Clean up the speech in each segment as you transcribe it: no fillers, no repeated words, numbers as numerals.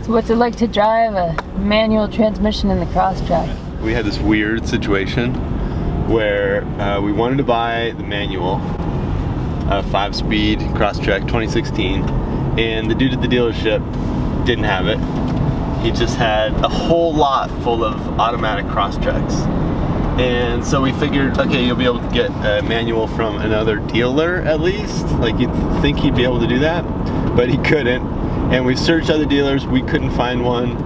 So what's it like to drive a manual transmission in the Crosstrek? We had this weird situation where we wanted to buy the manual 5-speed Crosstrek 2016, and the dude at the dealership didn't have it. He just had a whole lot full of automatic Crosstreks. And so we figured, okay, you'll be able to get a manual from another dealer at least. Like, you'd think he'd be able to do that, but he couldn't. And we searched other dealers, we couldn't find one.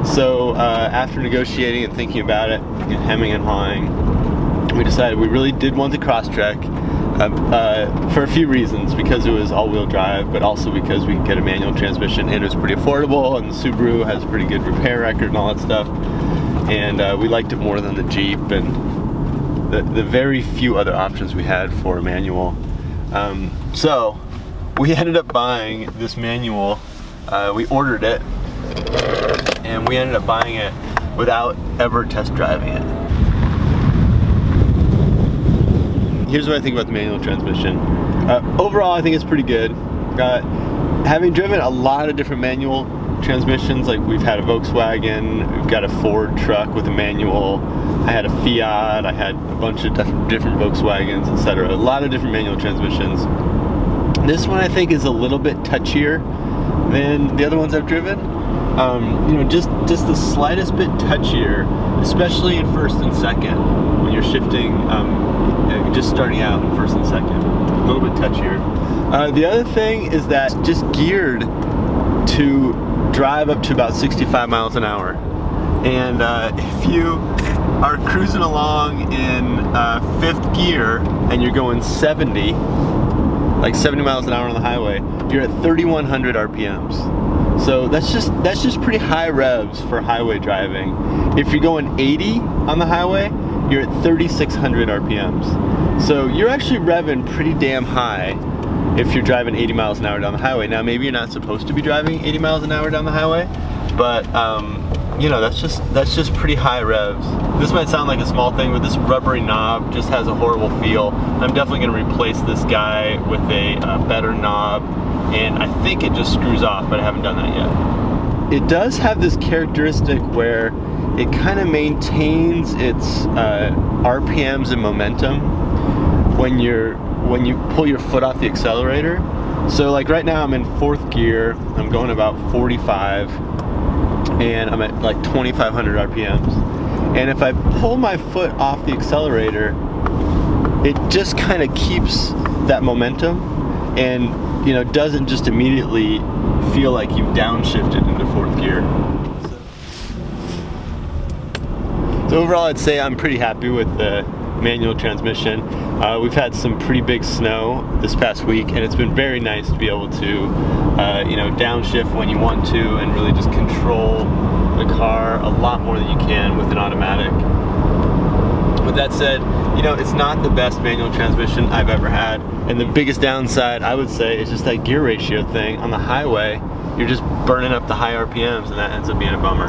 So after negotiating and thinking about it, and hemming and hawing, we decided we really did want the Crosstrek for a few reasons. Because it was all-wheel drive, but also because we could get a manual transmission and it was pretty affordable, and the Subaru has a pretty good repair record and all that stuff. And we liked it more than the Jeep and the very few other options we had for a manual. So we ended up buying this manual. We ordered it, and we ended up buying it without ever test driving it. Here's what I think about the manual transmission. Overall, I think it's pretty good. Having driven a lot of different manual transmissions, like we've had a Volkswagen, we've got a Ford truck with a manual, I had a Fiat, I had a bunch of different Volkswagens, etc. A lot of different manual transmissions. This one I think is a little bit touchier than the other ones I've driven. You know, just the slightest bit touchier, especially in first and second when you're shifting, just starting out in first and second, a little bit touchier. The other thing is that just geared to drive up to about 65 miles an hour. And if you are cruising along in 5th gear and you're going 70, like 70 miles an hour on the highway, you're at 3,100 RPMs. So that's just pretty high revs for highway driving. If you're going 80 on the highway, you're at 3,600 RPMs. So you're actually revving pretty damn high if you're driving 80 miles an hour down the highway. Now, maybe you're not supposed to be driving 80 miles an hour down the highway, but you know, that's just pretty high revs. This might sound like a small thing, but this rubbery knob just has a horrible feel. I'm definitely going to replace this guy with a better knob, and I think it just screws off, but I haven't done that yet. It does have this characteristic where it kind of maintains its RPMs and momentum when you pull your foot off the accelerator. So like right now I'm in 4th gear, I'm going about 45, and I'm at like 2,500 RPMs. And if I pull my foot off the accelerator, it just kind of keeps that momentum, and you know, doesn't just immediately feel like you've downshifted into 4th gear. So overall, I'd say I'm pretty happy with the manual transmission. We've had some pretty big snow this past week, and it's been very nice to be able to you know, downshift when you want to and really just control the car a lot more than you can with an automatic. With that said, you know, it's not the best manual transmission I've ever had, and the biggest downside I would say is just that gear ratio thing. On the highway, you're just burning up the high RPMs, and that ends up being a bummer.